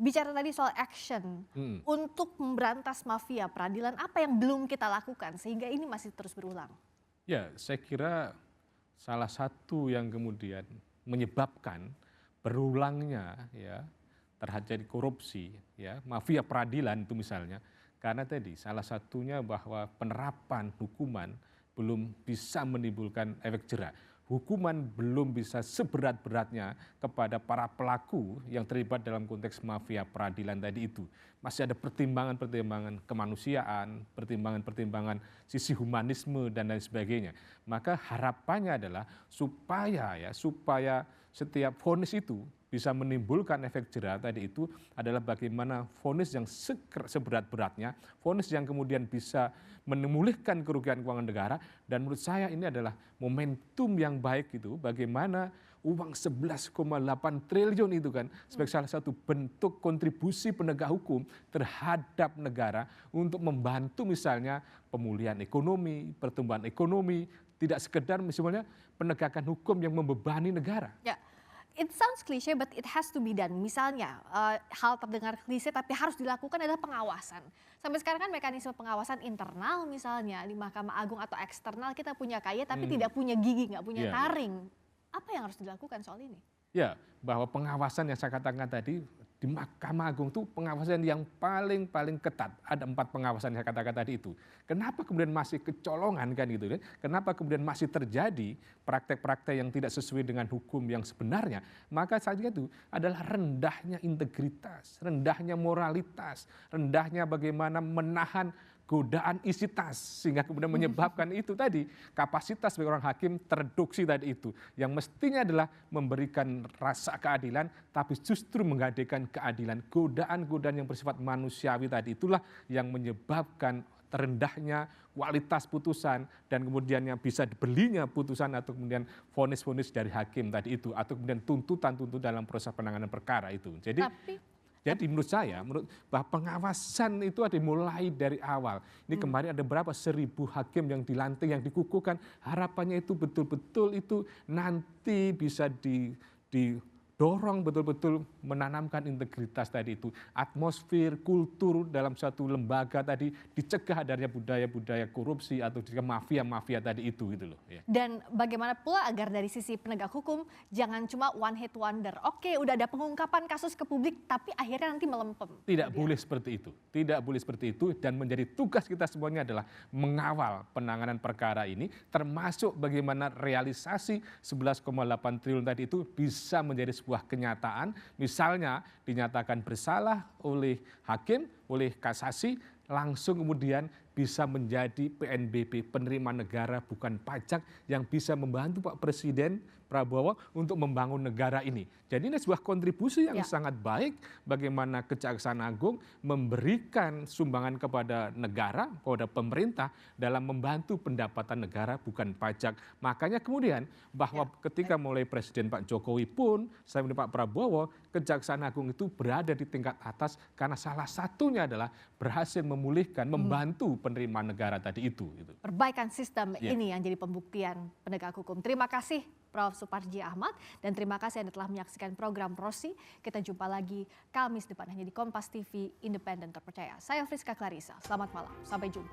Bicara tadi soal action untuk memberantas mafia peradilan, apa yang belum kita lakukan sehingga ini masih terus berulang? Ya, saya kira salah satu yang kemudian menyebabkan berulangnya ya terjadi korupsi ya mafia peradilan itu misalnya karena tadi salah satunya bahwa penerapan hukuman belum bisa menimbulkan efek jera. Hukuman belum bisa seberat-beratnya kepada para pelaku yang terlibat dalam konteks mafia peradilan tadi itu. Masih ada pertimbangan-pertimbangan kemanusiaan, pertimbangan-pertimbangan sisi humanisme dan lain sebagainya. Maka harapannya adalah supaya setiap vonis itu bisa menimbulkan efek jera tadi itu adalah bagaimana vonis yang seberat-beratnya, vonis yang kemudian bisa memulihkan kerugian keuangan negara, dan menurut saya ini adalah momentum yang baik itu bagaimana uang 11,8 triliun itu kan sebagai salah satu bentuk kontribusi penegak hukum terhadap negara untuk membantu misalnya pemulihan ekonomi, pertumbuhan ekonomi, tidak sekedar misalnya penegakan hukum yang membebani negara. Ya, it sounds cliche but it has to be done. Misalnya hal terdengar klise tapi harus dilakukan adalah pengawasan. Sampai sekarang kan mekanisme pengawasan internal misalnya di Mahkamah Agung atau eksternal kita punya KY tapi tidak punya gigi, nggak punya Iya. taring. Apa yang harus dilakukan soal ini? Ya, bahwa pengawasan yang saya katakan tadi di Mahkamah Agung itu pengawasan yang paling ketat. Ada 4 pengawasan yang saya katakan tadi itu. Kenapa kemudian masih kecolongan kan gitu kan? Kenapa kemudian masih terjadi praktek-praktek yang tidak sesuai dengan hukum yang sebenarnya? Maka saat itu adalah rendahnya integritas, rendahnya moralitas, rendahnya bagaimana menahan godaan isitas sehingga kemudian menyebabkan itu tadi kapasitas sebagai orang hakim tereduksi tadi itu yang mestinya adalah memberikan rasa keadilan tapi justru menggadaikan keadilan, godaan-godaan yang bersifat manusiawi tadi itulah yang menyebabkan terendahnya kualitas putusan dan kemudiannya bisa dibelinya putusan atau kemudian vonis-vonis dari hakim tadi itu atau kemudian tuntutan-tuntutan dalam proses penanganan perkara itu. Jadi menurut saya, bahwa pengawasan itu ada dimulai dari awal. Ini kemarin ada berapa 1.000 hakim yang dilantik, yang dikukuhkan. Harapannya itu betul-betul itu nanti bisa didorong betul-betul menanamkan integritas tadi itu. Atmosfer, kultur dalam suatu lembaga tadi dicegah adanya budaya-budaya korupsi atau juga mafia-mafia tadi itu gitu loh. Ya. Dan bagaimana pula agar dari sisi penegak hukum jangan cuma one hit wonder. Oke, udah ada pengungkapan kasus ke publik tapi akhirnya nanti melempem. Tidak boleh seperti itu. Tidak boleh seperti itu dan menjadi tugas kita semuanya adalah mengawal penanganan perkara ini termasuk bagaimana realisasi 11,8 triliun tadi itu bisa menjadi sebuah kenyataan. Misalnya dinyatakan bersalah oleh hakim, oleh kasasi, langsung kemudian bisa menjadi PNBP, penerima negara bukan pajak yang bisa membantu Pak Presiden Prabowo untuk membangun negara ini. Jadi ini sebuah kontribusi yang sangat baik bagaimana Kejaksaan Agung memberikan sumbangan kepada negara, kepada pemerintah dalam membantu pendapatan negara bukan pajak. Makanya kemudian bahwa ketika mulai Presiden Pak Jokowi pun, sampai Pak Prabowo, Kejaksaan Agung itu berada di tingkat atas karena salah satunya adalah berhasil memulihkan, membantu penerimaan negara tadi itu. Perbaikan sistem ini yang jadi pembuktian penegak hukum. Terima kasih Prof. Suparji Ahmad dan terima kasih Anda telah menyaksikan program Prosi. Kita jumpa lagi Kamis depan hanya di Kompas TV Independen Terpercaya. Saya Friska Clarissa, selamat malam, sampai jumpa.